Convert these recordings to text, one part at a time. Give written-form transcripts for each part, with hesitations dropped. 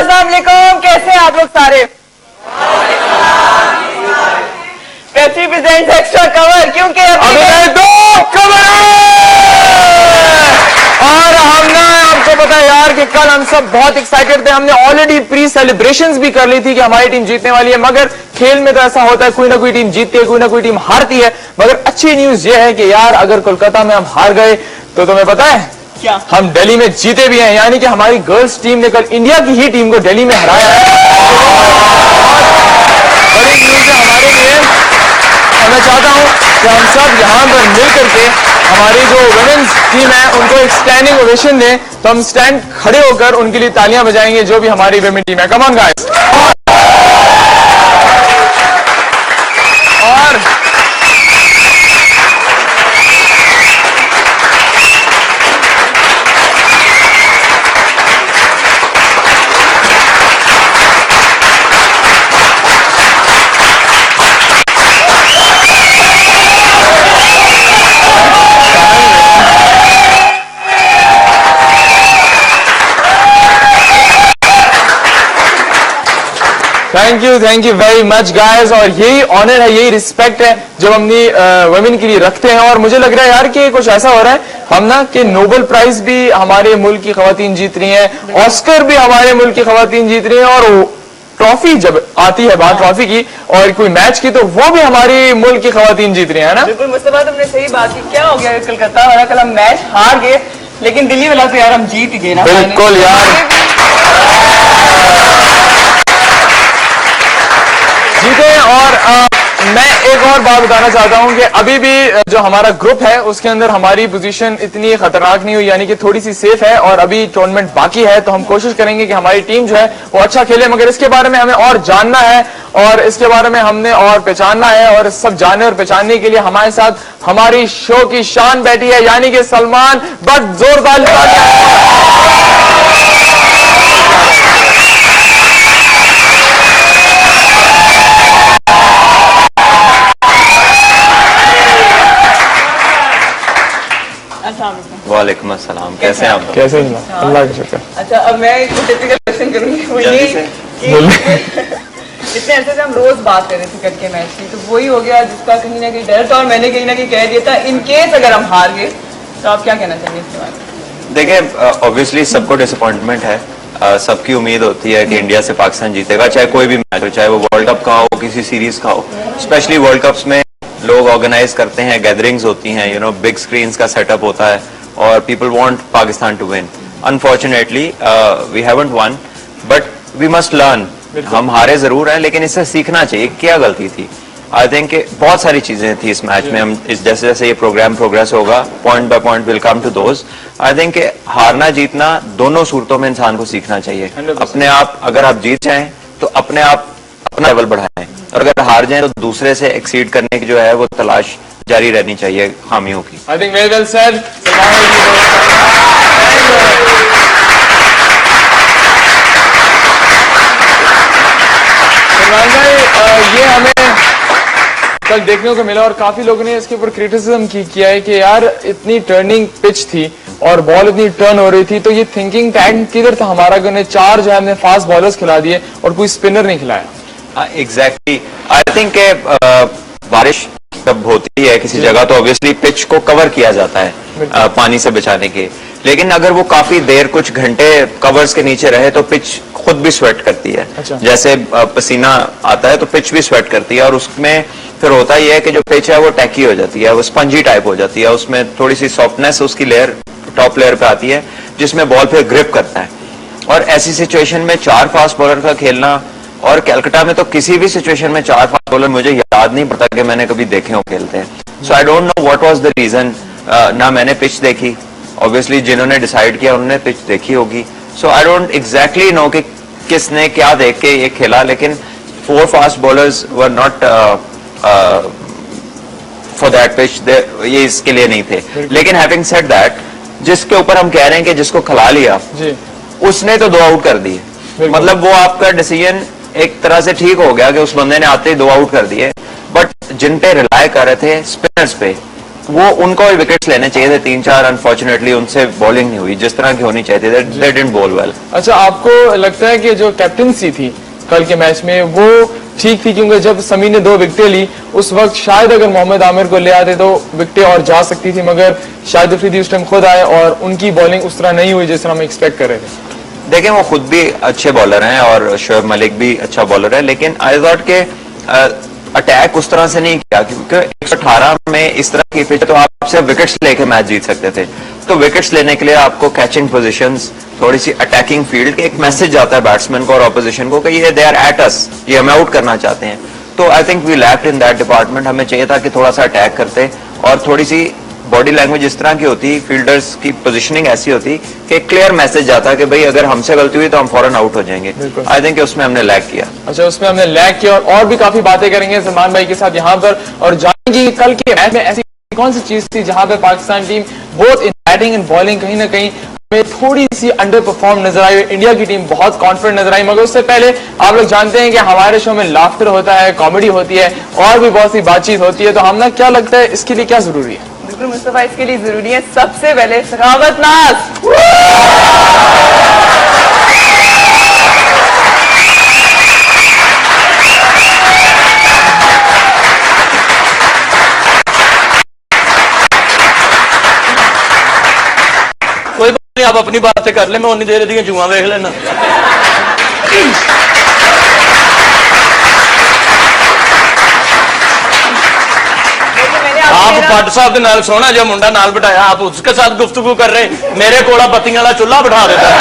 अस्सलाम वालेकुम, कैसे हैं आप लोग सारे? कैसी प्रेजेंट एक्स्ट्रा कवर, क्योंकि अभी दो कवर और हमने आपको पता है यार कि कल हम सब बहुत एक्साइटेड थे। हमने ऑलरेडी प्री सेलिब्रेशंस भी कर ली थी कि हमारी टीम जीतने वाली है, मगर खेल में तो ऐसा होता है, कोई ना कोई टीम जीतती है, कोई ना कोई टीम हारती है। मगर अच्छी न्यूज ये है कि यार अगर कोलकाता में हम हार गए तो तुम्हें पता है क्या हम दिल्ली में जीते भी हैं, यानी कि हमारी गर्ल्स टीम ने कल इंडिया की ही टीम को दिल्ली में हराया है। बड़ी न्यूज है हमारे लिए। मैं चाहता हूं कि हम सब यहां पर मिल करके हमारी जो वुमेन्स टीम है उनको एक स्टैंडिंग ओवेशन दें। तो हम स्टैंड खड़े होकर उनके लिए तालियां बजाएंगे, जो भी हमारी वुमेन टीम है। Come on guys. और thank you very much guys. और यही ऑनर है, यही रिस्पेक्ट है जो हम अपनी वुमेन के लिए रखते हैं। और मुझे लग रहा है यार कि कुछ ऐसा हो रहा है हम ना कि नोबेल प्राइज भी हमारे मुल्क की खवातीन जीत रही हैं, ऑस्कर भी हमारे मुल्क की खवातीन जीत रही हैं, और ट्रॉफी जब आती है बात ट्रॉफी की और कोई मैच की तो वो भी हमारी मुल्क की खवातीन जीत रही है ना। बिल्कुल मुस्तफा, तुमने सही बात की। क्या हो गया कोलकाता वाला, कल हम मैच हार गए, लेकिन दिल्ली वाला तो यार हम जीत गए ना। बिल्कुल यार जीते। और मैं एक और बात बताना चाहता हूं कि अभी भी जो हमारा ग्रुप है उसके अंदर हमारी पोजीशन इतनी खतरनाक नहीं हुई, यानी कि थोड़ी सी सेफ है और अभी टूर्नामेंट बाकी है। तो हम कोशिश करेंगे कि हमारी टीम जो है वो अच्छा खेले, मगर इसके बारे में हमें और जानना है और इसके बारे में हमने और पहचानना है। और सब जानने और पहचानने के लिए हमारे साथ हमारी शो की शान बैठी है, यानी कि सलमान बट। जोरदार वालेकुम अस्सलाम, कैसे हैं आप? कैसे हैं? अल्लाह का शुक्र। अच्छा, अब मैं एक टिपिकल क्वेश्चन करूंगी, वो ये कि इतने अरसे से हम रोज बात कर रहे थे क्रिकेट के मैच की, तो वही हो गया जिसका कहीं ना कहीं डर था, और मैंने कहीं ना कहीं कह दिया था इन केस अगर हम हार गए तो आप क्या कहना चाहिए इसके बारे में? देखिए, ऑब्वियसली सबको डिसअपॉइंटमेंट है, सबकी उम्मीद होती है कि इंडिया से पाकिस्तान जीतेगा, चाहे कोई भी मैच हो, चाहे वो वर्ल्ड कप का हो, किसी सीरीज का हो। स्पेशली वर्ल्ड कप्स में लोग ऑर्गेनाइज करते हैं, गैदरिंग्स होती हैं, यू नो, बिग स्क्रीन्स का सेटअप होता है और people want Pakistan to win. Unfortunately we haven't won, but we must learn. हम हारे जरूर हैं, लेकिन इससे सीखना चाहिए क्या गलती थी। आई थिंक बहुत सारी चीजें थी इस मैच में। हम जैसे जैसे ये प्रोग्राम प्रोग्रेस होगा, point by point will come to those. I think हारना जीतना दोनों सूरतों में इंसान को सीखना चाहिए। अपने आप अगर आप जीत जाएं तो अपने आप अपना लेवल बढ़ाएं, और अगर हार जाएं तो दूसरे से एक्सीड करने की जो है वो तलाश जारी रहनी चाहिए खामियों की। I think very well said. Salman भाई, ये हमें कल देखने को मिला और काफी लोगों ने इसके ऊपर क्रिटिसिज्म किया है कि यार इतनी टर्निंग पिच थी और बॉल इतनी टर्न हो रही थी, तो ये थिंकिंग टैंक किधर था हमारा? ने 4 जो है हमने फास्ट बॉलर्स खिला दिए और कोई स्पिनर नहीं खिलाया। एग्जैक्टली, आई थिंक बारिश जब होती है किसी जगह तो ऑब्वियसली पिच को कवर किया जाता है पानी से बचाने के, लेकिन अगर वो काफी देर कुछ घंटे कवर्स के नीचे रहे तो पिच खुद भी स्वेट करती है। अच्छा। जैसे पसीना आता है तो पिच भी स्वेट करती है, और उसमें फिर होता ही है कि जो पिच है वो टैकी हो जाती है, वो स्पंजी टाइप हो जाती है, उसमें थोड़ी सी सॉफ्टनेस उसकी लेयर टॉप लेयर पे आती है जिसमें बॉल फिर ग्रिप करता है। और ऐसी सिचुएशन में 4 फास्ट बॉलर का खेलना, और कलकत्ता में तो किसी भी सिचुएशन में 4 फास्ट बॉलर मुझे याद नहीं पड़ता कि मैंने कभी देखे हो खेलते हैं। So I don't know what was the reason. ना मैंने पिच देखी, ऑब्वियसली जिन्होंने डिसाइड किया उन्होंने पिच देखी होगी। सो आई डोंट एग्जैक्टली नो कि किसने क्या देख के ये खेला, लेकिन 4 fast bowlers were not for that pitch, ये इसके लिए नहीं थे। लेकिन हैविंग सेड दैट, जिसके ऊपर हम कह रहे हैं कि जिसको खिला लिया उसने तो 2 आउट कर दिए, मतलब वो आपका डिसीजन एक तरह से ठीक हो गया कि उस बंदे ने आते ही 2 आउट कर दिए। बट जिन पे रिलाय कर रहे थे स्पिनर्स पे, वो उनको विकेट्स लेने चाहिए थे 3-4, अनफॉर्चुनेटली उनसे बॉलिंग नहीं हुई जिस तरह की होनी चाहिए थी, दे डिडंट बॉल वेल। अच्छा, आपको लगता है कि जो कैप्टनसी थी कल के मैच में वो ठीक थी? क्योंकि जब समी ने 2 विकेटें ली उस वक्त शायद अगर मोहम्मद आमिर को ले आते तो विकेटें और जा सकती थी, मगर शाहिद अफरीदी उस टाइम खुद आए और उनकी बॉलिंग उस तरह नहीं हुई जिस तरह हम एक्सपेक्ट कर रहे थे। देखें, वो खुद भी अच्छे बॉलर हैं और शोएब मलिक भी अच्छा बॉलर है, लेकिन आई थॉट के अटैक उस तरह से नहीं किया, क्योंकि 118 में इस तरह की पिच तो आप सिर्फ विकेट्स लेके मैच जीत सकते थे। तो विकेट्स लेने के लिए आपको कैचिंग पोजीशंस, थोड़ी सी अटैकिंग फील्ड के एक मैसेज जाता है बैट्समैन को और ऑपोजिशन को कि ये दे आर एट अस, ये हमें आउट करना चाहते हैं। तो I think we lacked in that department. हमें चाहिए था कि थोड़ा सा अटैक करते और थोड़ी सी बॉडी लैंग्वेज इस तरह की होती, फील्डर्स की पोजीशनिंग ऐसी होती कि एक क्लियर मैसेज जाता है कि भाई अगर हमसे गलती हुई तो हम फौरन आउट हो जाएंगे। आई थिंक उसमें हमने लैग किया। अच्छा, उसमें हमने लैग किया और भी काफी बातें करेंगे सलमान भाई के साथ यहाँ पर, और जानेंगे कल के मैच में ऐसी कौन सी चीज थी जहां पे Pakistan team both in batting and bowling कहीं ना कहीं हमें थोड़ी सी अंडर परफॉर्म नजर आई। इंडिया की टीम बहुत कॉन्फिडेंट नजर आई, मगर उससे पहले आप लोग जानते हैं कि हमारे शो में लाफ्टर होता है, कॉमेडी होती है और भी बहुत सी बातचीत होती है। तो हमने क्या लगता है इसके लिए क्या जरूरी है? बिल्कुल मुस्तफा, इसके लिए जरूरी है सबसे पहले सखावत नाज। कोई बात नहीं, आप अपनी बात से कर ले, मैं उन्नी देर दी जुआ देख लेना। आप भट्ट साहब के नाल सोना जो मुंडा नाल बिठाया, आप उसके साथ गुफ्तगू कर रहे, मेरे कोला बत्तियां वाला चूल्हा बिठा देता है।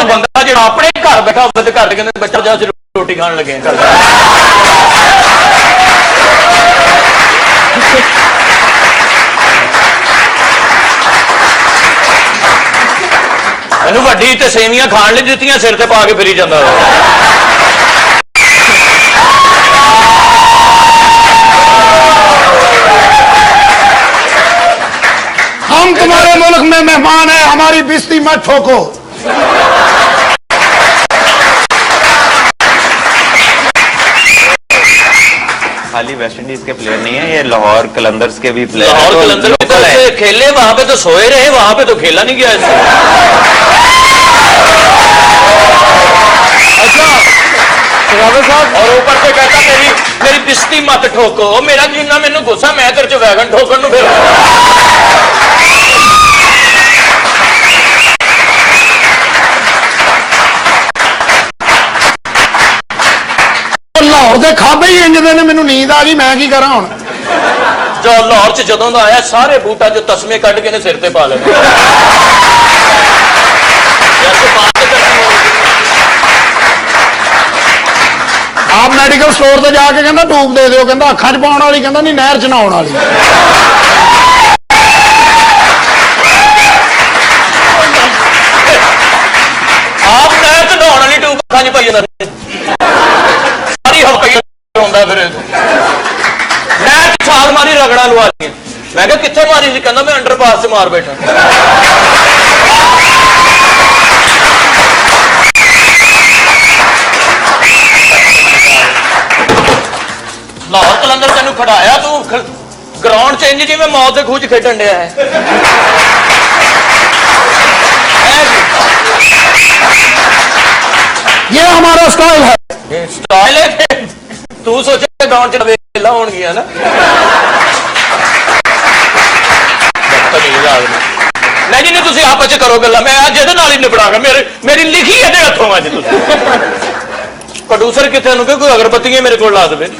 बंदा जो अपने घर बैठा हो घर कहते बच्चा जा रोटी खान लगे मैनू वड्डी ते सेवियां खाण लई दित्तियां, सिर ते पा के फिरी जांदा। हम तुम्हारे मुल्क में मेहमान हैं, हमारी बिस्ती मत ठोको। खाली वेस्ट इंडीज के प्लेयर नहीं है, ये लाहौर कलंदर्स के भी प्लेयर हैं। लाहौर कलंदर में तो खेले, वहां पे तो सोए रहे, वहां पे तो खेला नहीं गया इससे। अच्छा साहब, और ऊपर से कहता मेरी बिस्ती मत ठोको। मेरा जिन्ना मैनू गुस्सा, मैं तेरे च वैगन ठोकन नूं फिर। लाहौर के खाबे ही इंजदे ने, मैनू नींद आ गई, मैं की करा हुण। जो लाहौर च जदों दा आया सारे बूटा जो तस्मे कट के ने सिर ते पा लेने। आप मेडिकल स्टोर से जाके कहना टूब दे दो, कहता अखा च पाउण वाली, कहता नहीं नहर च नहाउण वाली। आप नहर च नहाउण वाली टूब अखा च पाई जांदा सारी होंदा फिर नहर च छाल मारी रगड़ा लवा दी। मैं कहा कित्थे मारी सी? कहंदा मैं अंडरपास से मार बैठा। लाहौर कलंदर तेन खड़ाया, तू ग्राउंड चेंज जी में मौत के खूह च खेडन दिया है। ये हमारा स्टाइल है। स्टाइल है, तू सोचे ग्राउंड च वेला होन गया ना। नहीं जी नहीं, तुम आपस च करो गल्लां, मैं अज इहदे नाल ही निपटांगा। मेरी लिखी इहदे हत्थों अज। तुसीं प्रोड्यूसर कित्थे नु कोई अगरबत्तियां मेरे कोल ला देवे। मैं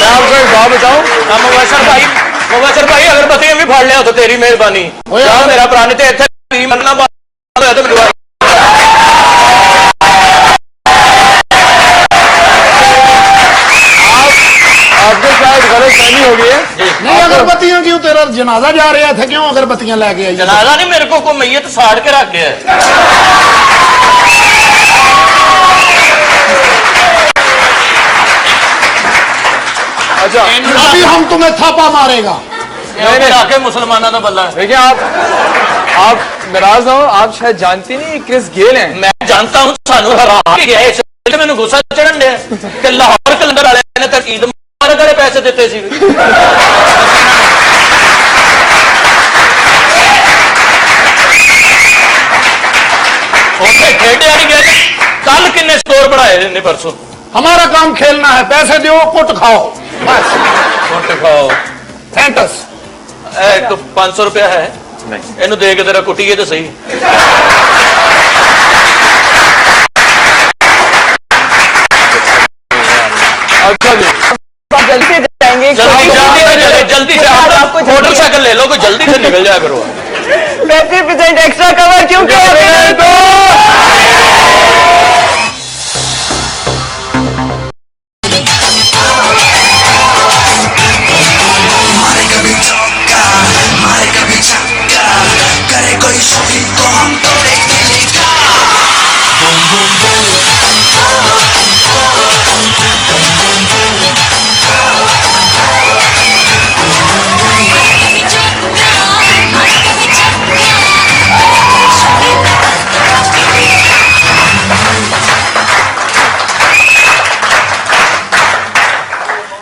आपको एक बात बताऊं, मुबशर भाई अगरबत्तियां भी फाड़ लिया तो तेरी मेहरबानी। मेरा भरा नहीं तो इत्थे मरना बंद होया तो मिलवा। आपको शायद गलतफहमी हो गई है। नहीं, अगरबत्तियां क्यों? तेरा जनाजा जा रहा था, क्यों अगरबत्तियां लेके आई? जनाजा नहीं, मेरे को मैयत साड़ के रख गया। अच्छा, अभी हम तुम्हें थापा मारेगा। नहीं। आके मुसलमानों का बल्ला है। देखिए आप नाराज हो, आप शायद जानती नहीं क्रिस गेल हैं। मैं जानता हूं सानू हरा के गया इस ਵੇਲੇ ਮੈਨੂੰ ਗੁੱਸਾ ਚੜਨ ਡਿਆ ਕਿ ਲਾਹੌਰ ਕਲੰਦਰ ਵਾਲਿਆਂ ਨੇ ਤਾਂ ਈਦ ਮੁਬਾਰਕ ਵਾਲੇ ਪੈਸੇ ਦਿੱਤੇ ਸੀ ਉੱਥੇ ਖੇਡਿਆ ਨਹੀਂ ਗਿਆ ਕੱਲ ਕਿੰਨੇ ਸਕੋਰ ਬਣਾਏ ਨੇ ਪਰਸੋਂ हमारा काम खेलना है, पैसे दो कुट खाओ बस। ਕੁੱਟ ਖਾਓ सेंटस ਇਹ ਇੱਕ 500 ਰੁਪਇਆ ਹੈ नहीं ਇਹਨੂੰ ਦੇ ਕੇ ਤੇਰਾ ਕੁੱਟੀਏ ਤੇ ਸਹੀ अच्छा जी, आप जल्दी से जाएंगे जल्दी से आप मोटरसाइकिल ले लो कोई जल्दी से निकल जाया करो 50% एक्स्ट्रा कवर क्योंकि मारे कभी चौका मारे कभी छक्का करे कोई शूटिंग तो हम तो देख लेगा बूम बूम बूम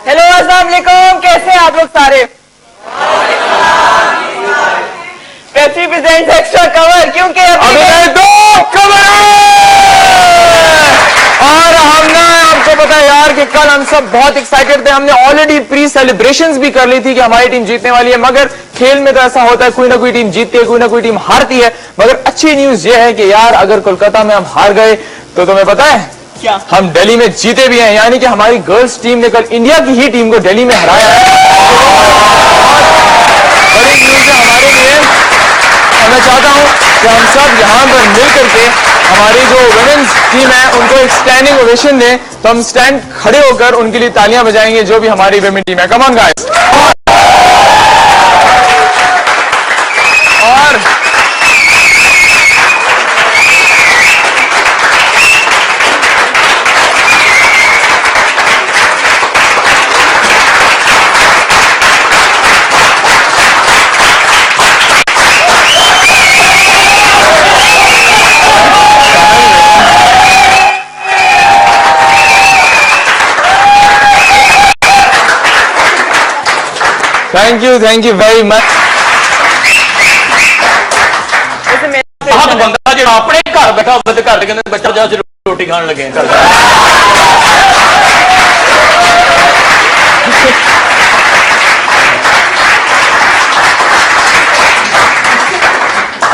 हेलो अस्सलाम वालेकुम, कैसे हैं आप लोग सारे? 50% एक्स्ट्रा कवर क्योंकि अभी दो कवर और हमने आपको पता है यार कि कल हम सब बहुत एक्साइटेड थे। हमने ऑलरेडी प्री सेलिब्रेशंस भी कर ली थी कि हमारी टीम जीतने वाली है, मगर खेल में तो ऐसा होता है कोई ना कोई टीम जीतती है, कोई ना कोई टीम हारती है। मगर अच्छी न्यूज ये है कि यार अगर कोलकाता में हम हार गए तो तुम्हें पता है क्या? हम दिल्ली में जीते भी हैं, यानी कि हमारी गर्ल्स टीम ने कल इंडिया की ही टीम को दिल्ली में हराया है। बड़ी न्यूज है हमारे लिए और मैं चाहता हूं कि हम सब यहां पर मिल करके हमारी जो वुमेन्स टीम है उनको एक स्टैंडिंग ओवेशन दें। तो हम स्टैंड खड़े होकर उनके लिए तालियां बजाएंगे जो भी हमारी वुमेन टीम है। Come on guys. और थैंक यू वेरी मच। वैसे मैं ਆਹ ਤਾਂ ਬੰਦਾ ਜਿਹੜਾ ਆਪਣੇ ਘਰ ਬੈਠਾ ਹੋਵੇ ਤੇ ਘਰ ਦੇ ਕਹਿੰਦੇ ਬੱਚਾ ਜਾ ਰੋਟੀ ਖਾਣ ਲੱਗੇ ਆ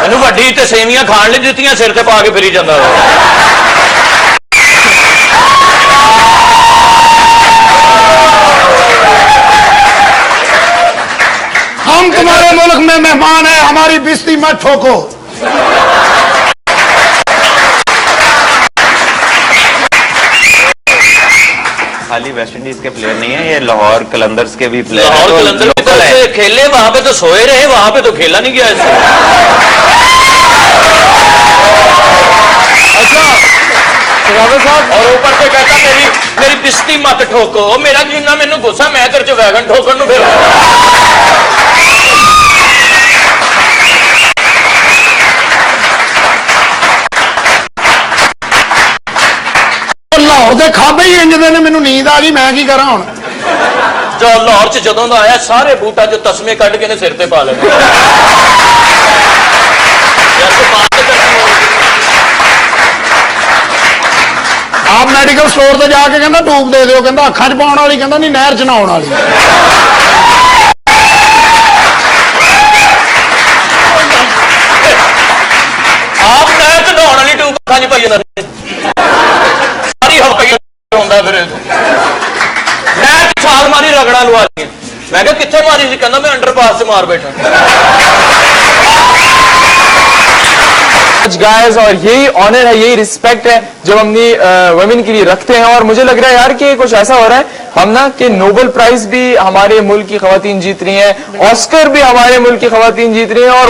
ਇਹਨੂੰ ਵੱਡੀ ਤੇ ਸੇਵੀਆਂ ਖਾਣ ਲਈ ਦਿੱਤੀਆਂ ਸਿਰ ਤੇ ਪਾ ਕੇ ਫਿਰੀ ਜਾਂਦਾ हम तुम्हारे मुल्क में मेहमान हैं, हमारी बिस्ती मत ठोको। खाली वेस्ट इंडीज के प्लेयर नहीं है, ये लाहौर कलंदर्स के भी प्लेयर लाहौर हैं, कलंदर में तो local हैं। ऐसे खेले वहां पे तो सोए रहे वहां पे तो खेला नहीं गया ऐसे रावत साहब और ऊपर से कहता मेरी मेरी बिस्ती मत ठोको मेरा जिन्ना मैनू गुस्सा मैं तेरे च वैगन ठोकन नूं फिर लाहौर के खाबे ही इंज दे ने, मैनू नींद आ गई, मैं की करा हुण। जो लाहौर च जदों दा आया सारे बूटा च तस्मे कट के ने सिर ते पा लेने आप मेडिकल स्टोर ते जाके कहंदा टूब दे दिओ, कहंदा अखां च पाउण वाली, कहंदा नहीं नहर च नहाउण वाली। आप नहर च नहाउण वाली टूब अखां च पाई जांदा सारी हफ्ते होंदा फिर नहर च छाल मारी रगड़ा लवा दी मैं कहा कित्थे मारी सी कहंदा मैं अंडरपास च मार बैठा गाइस और यही ऑनर है, यही रिस्पेक्ट है जब हम वुमेन के लिए रखते हैं। और मुझे लग रहा है यार कि कुछ ऐसा हो रहा है हम ना कि नोबेल प्राइज भी हमारे मुल्क की खवातीन जीत रही हैं, ऑस्कर भी हमारे मुल्क की खवातीन जीत रही हैं, और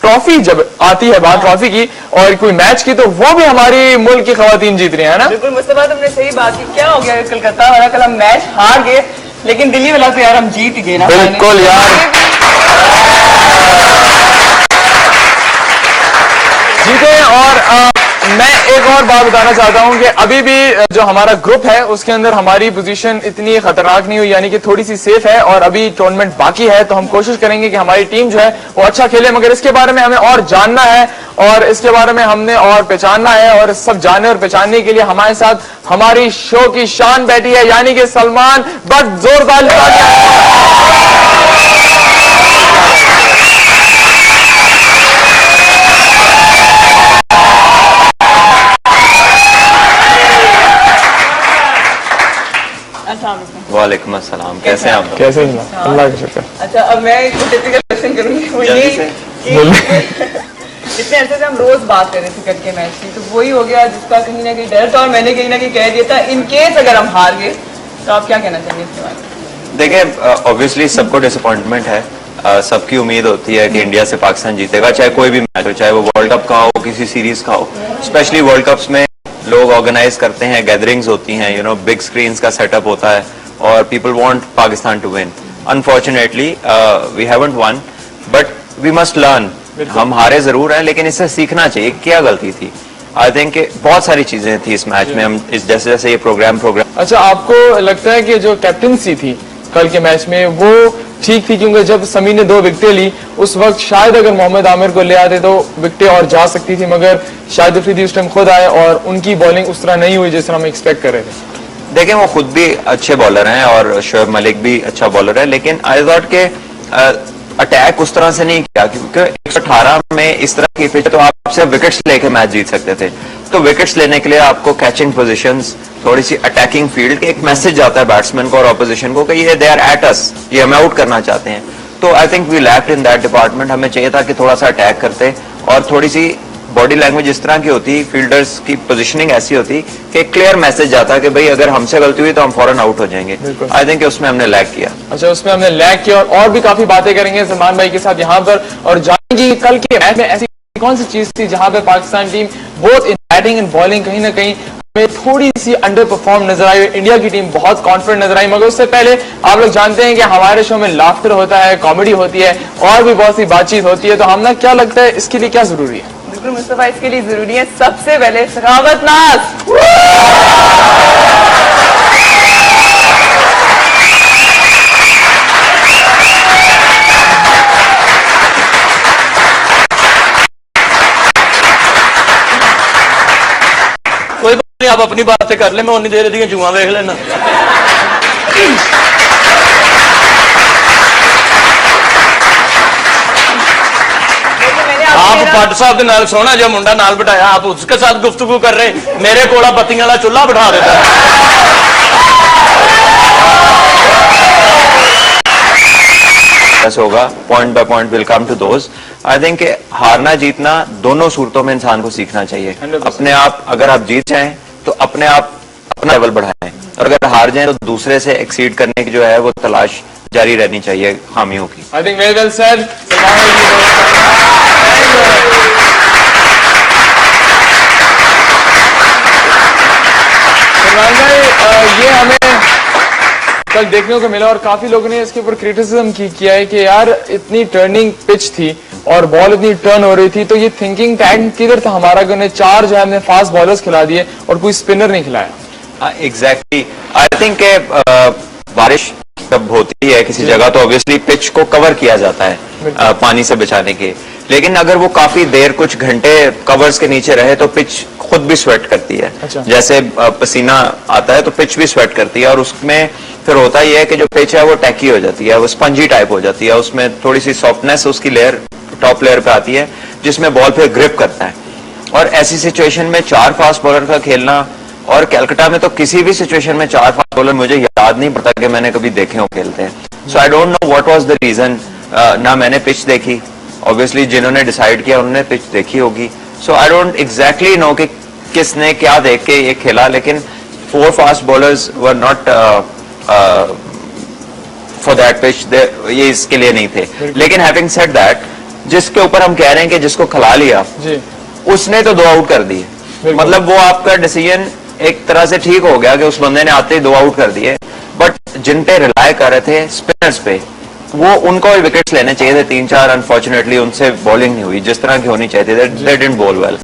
ट्रॉफी जब आती है बात ट्रॉफी की और कोई मैच की तो वो भी हमारी मुल्क की खवातीन जीत रही है ना। बिल्कुल मुस्तफा तुमने सही बात की। क्या हो गया कलकत्ता वाला, कल हम मैच हार गए लेकिन दिल्ली वाला तो यार हम जीत गए ना। बिल्कुल यार जीते। और मैं एक और बात बताना चाहता हूं कि अभी भी जो हमारा ग्रुप है उसके अंदर हमारी पोजीशन इतनी खतरनाक नहीं हुई, यानी कि थोड़ी सी सेफ है और अभी टूर्नामेंट बाकी है, तो हम कोशिश करेंगे कि हमारी टीम जो है वो अच्छा खेले, मगर इसके बारे में हमें और जानना है और इसके बारे में हमने और पहचानना है, और सब जानने और पहचानने के लिए हमारे साथ हमारी शो की शान बैठी है, यानी कि सलमान बट। जोरदार वालेकुम अस्सलाम, कैसे हैं आप लोग? कैसे हैं? अल्लाह का शुक्र। अच्छा, अब मैं एक टिपिकल क्वेश्चन करूंगी, वो जल्दी ये से। कि जितने अरसे से हम रोज बात कर रहे थे क्रिकेट के मैच की, तो वही हो गया जिसका कहीं ना कहीं डर था, और मैंने कहीं ना कहीं कह दिया था इन केस अगर हम हार गए तो आप क्या कहना चाहेंगे इसके बारे में? देखिए, ऑब्वियसली सबको डिसअपॉइंटमेंट है, सबकी उम्मीद होती है कि इंडिया से पाकिस्तान जीतेगा, चाहे कोई भी मैच हो, चाहे वो वर्ल्ड कप का हो, किसी सीरीज का हो। स्पेशली वर्ल्ड कप्स में लोग ऑर्गेनाइज करते हैं, गैदरिंग्स होती हैं, यू नो, बिग स्क्रीन का सेटअप होता है, और people want Pakistan to win. Unfortunately we haven't won, but we must learn. हम हारे जरूर हैं, लेकिन इससे सीखना चाहिए क्या गलती थी। आई थिंक बहुत सारी चीजें थी इस मैच में, हम इस जैसे जैसे ये प्रोग्राम अच्छा, आपको लगता है कि जो कैप्टनसी थी कल के मैच में वो ठीक थी? क्योंकि जब समी ने 2 विकेटें ली उस वक्त शायद अगर मोहम्मद आमिर को ले आते तो विकेटें और जा सकती थी, मगर शाहिद अफरीदी उस टाइम खुद आए और उनकी बॉलिंग उस तरह नहीं हुई जिस तरह हम एक्सपेक्ट कर रहे थे। देखें, वो खुद भी अच्छे बॉलर हैं और शोएब मलिक भी अच्छा बॉलर है, लेकिन आई थॉट के अटैक उस तरह से नहीं किया, क्योंकि 118 में इस तरह की पिच तो आप सिर्फ विकेट्स लेके मैच जीत सकते थे। तो विकेट्स लेने के लिए आपको कैचिंग पोजीशंस, थोड़ी सी अटैकिंग फील्ड, एक मैसेज जाता है बैट्समैन को और ऑपोजिशन को कि ये दे आर एट अस, ये हमें आउट करना चाहते हैं। तो I think we lacked in that department. हमें चाहिए था कि थोड़ा सा अटैक करते, और थोड़ी सी बॉडी लैंग्वेज इस तरह की होती, फील्डर्स की पोजीशनिंग ऐसी होती कि क्लियर मैसेज जाता है कि भाई अगर हमसे गलती हुई तो हम फौरन आउट हो जाएंगे। आई थिंक उसमें हमने लैग किया। अच्छा, उसमें हमने लैग किया, और भी काफी बातें करेंगे सलमान भाई के साथ यहाँ पर, और जानेंगे कल के मैच में ऐसी कौन सी चीज थी जहां पे Pakistan team both in batting and bowling कहीं ना कहीं हमें थोड़ी सी अंडर परफॉर्म नजर आई। इंडिया की टीम बहुत कॉन्फिडेंट नजर आई, मगर उससे पहले आप लोग जानते हैं कि हमारे शो में लाफ्टर होता है, कॉमेडी होती है, और भी बहुत सी बातचीत होती है, तो हमने क्या लगता है इसके लिए क्या जरूरी है? बिल्कुल मुस्तफा, इसके लिए जरूरी है सबसे पहले सखावत नाज। कोई बात नहीं, आप अपनी बातें कर ले, मैं उन्नी देर दी जुआ वेख लेना। आप भट्ट साहब के नाल सोना जो मुंडा नाल बिठाया, आप उसके साथ गुफ्तगू कर रहे, मेरे कोला बत्तियां वाला चूल्हा बिठा देता। होगा, point by point will come to those. I think हारना जीतना दोनों सूरतों में इंसान को सीखना चाहिए। 100%। अपने आप अगर आप जीत जाएं तो अपने आप अपना लेवल बढ़ाएं, और अगर हार जाएं तो दूसरे से एक्सीड करने की जो है वो तलाश जारी रहनी चाहिए खामियों की। I think very well said. Salman भाई, ये हमें कल देखने को मिला और काफी लोगों ने इसके ऊपर क्रिटिसिज्म किया है कि यार इतनी टर्निंग पिच थी और बॉल इतनी टर्न हो रही थी, तो ये थिंकिंग टैंक किधर था हमारा कि उन्हें 4 जो है हमने फास्ट बॉलर्स खिला दिए और कोई स्पिनर नहीं खिलाया। एग्जैक्टली, आई थिंक बारिश जब होती है किसी जगह तो ऑब्वियसली पिच को कवर किया जाता है पानी से बचाने के, लेकिन अगर वो काफी देर कुछ घंटे कवर्स के नीचे रहे तो पिच खुद भी स्वेट करती है। अच्छा। जैसे पसीना आता है तो पिच भी स्वेट करती है, और उसमें फिर होता ही है कि जो पिच है वो टैकी हो जाती है, वो स्पंजी टाइप हो जाती है, उसमें थोड़ी सी सॉफ्टनेस उसकी लेयर टॉप लेयर पे आती है जिसमें बॉल फिर ग्रिप करता है। और ऐसी सिचुएशन में 4 फास्ट बॉलर का खेलना, और कलकत्ता में तो किसी भी सिचुएशन में 4 फास्ट बॉलर मुझे याद नहीं पड़ता कि मैंने कभी देखे हो खेलते हैं। So I don't know what was the reason. ना मैंने पिच देखी, ऑब्वियसली जिन्होंने डिसाइड किया उन्होंने पिच देखी होगी। सो आई डोंट एग्जैक्टली नो कि किसने क्या देख के ये खेला, लेकिन 4 fast bowlers were not for that pitch, ये इसके लिए नहीं थे। लेकिन हैविंग सेड दैट, जिसके ऊपर हम कह रहे हैं कि जिसको खिला लिया जी, उसने तो 2 आउट कर दिए, मतलब वो आपका डिसीजन एक तरह से ठीक हो गया कि उस बंदे ने आते ही 2 आउट कर दिए। बट जिन पे रिलाय कर रहे थे स्पिनर्स पे, वो उनको विकेट्स लेने चाहिए थे 3-4, अनफॉर्चुनेटली उनसे बॉलिंग नहीं हुई जिस तरह की होनी चाहिए थी, दे डिडंट बॉल वेल।